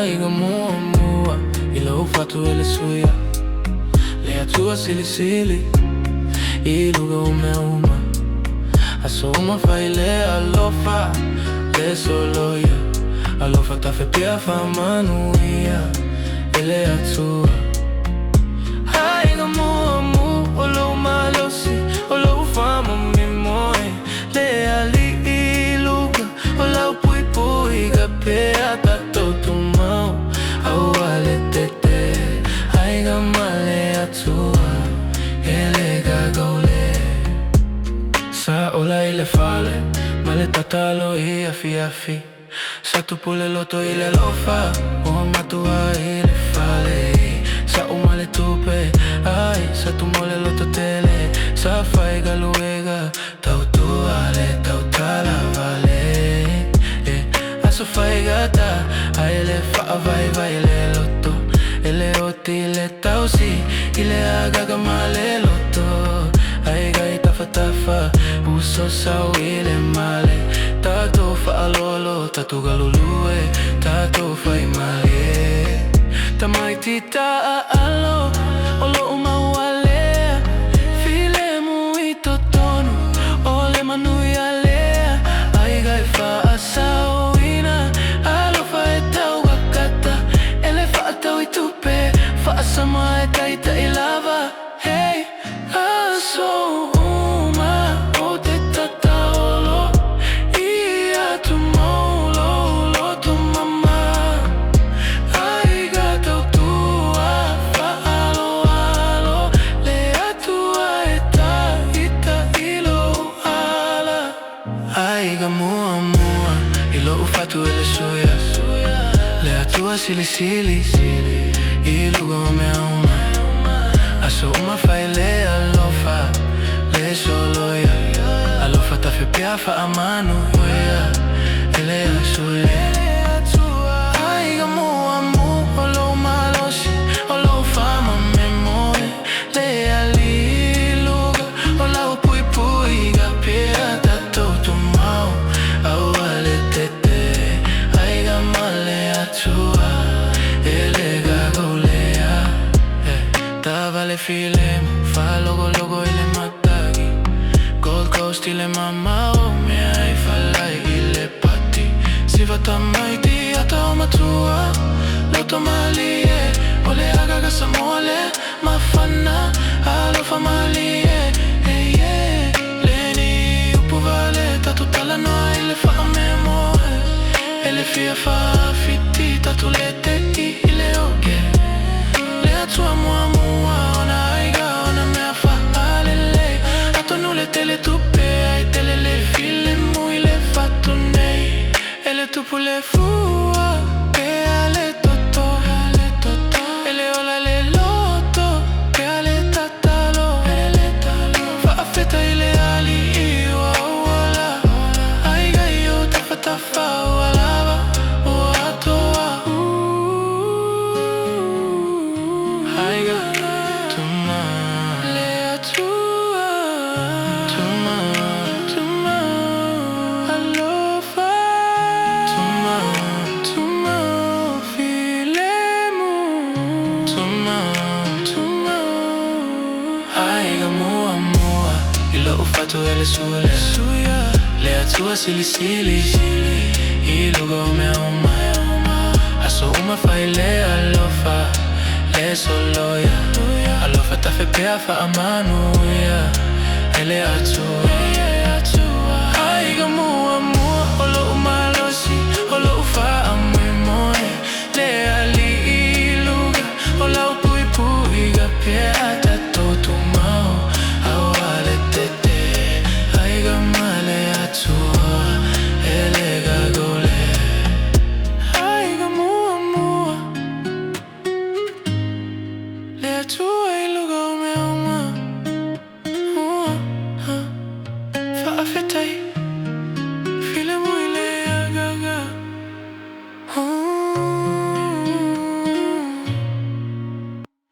Aiga mua mua, ila ufatu ele suya. Le atua sili sili, iluga umeuma. Aso uma faile alofa, le soloya. Alofa tafe pia fa manuia, ele atua. Aiga mua mua, olo malosi, olo ufama mimoe. Le ali iluga, ola pui pui gapea tato tumau. Awale tete, aiga male atua, ele gagole. Sa ola ile fale, male tatalo i afi afi. Sa tu pule loto ile lofa, o matua ile fale. Sa umale tupe, ai, sa tu mole loto tele. Sa fai galuega, tau tuale, tau tala vale. Aso fai gata, ai ele fa vai vai ele loto. Ele oti ile tau si, ile agaga male loto. Ai gai tafa tafa, uso sau ile male. Tato fa alolo, tato galulue, tato fai male. Tamai tita alo, olo uma wale. File muito tono, ole manui ale. Ai gai fa asau ina, alo fa etau wakata. Ele fa atau itupe, fa asama etaita ilava. Hey, aso uma, o te tataolo. Ia tu molo, lo tu mama. Ai gato tua, fa alo alo. Le atua eta, ita ilo ala. Ai ga mua mua, ilo ufatu ele suya. Le atua sili sili, iluga umeuma. Aso uma faile alofa, le soloya. Alofa tafe pia fa amanu, ele asule. Aiga mua mua, olo malosi, olo fama memoe. Le ali luga, ola upui pui gapea tato tumau. Awale tete, aiga male atua, ele gagolea. Tavale filem, fa logo logo ile matagi. Gold Coast ile mama o me ai falai ile pati. Siva tamaiti ata o matua, loto malie. Ole agaga samole, mafana, alofa malie. Hey yeah, leni upu vale, tatu tala noa ile fa memoe. Ele fia fa fiti, tatu lete i ile oge. Le atua mua mua, ona aiga, ona mea fa alele. Ato nule tele tupe, ai tele le file mui le fatu nei. Ele tupu le fua, pe ale toto. Ele ola le loto, pe ale tatalo. Fa afeta ile ali iwa uala. Aiga io tafa tafa ualava, uatoa. Aiga, tuma, le atua, tuma, tuma, alofa, tuma, tuma, filemu, tuma, tuma. Aiga mua mua, ilo ufatu ele suya. Le atua sili sili, iluga umeuma. Aso uma faile alofa, le soloya. Alofa tafe pia fa amanu, ele atua.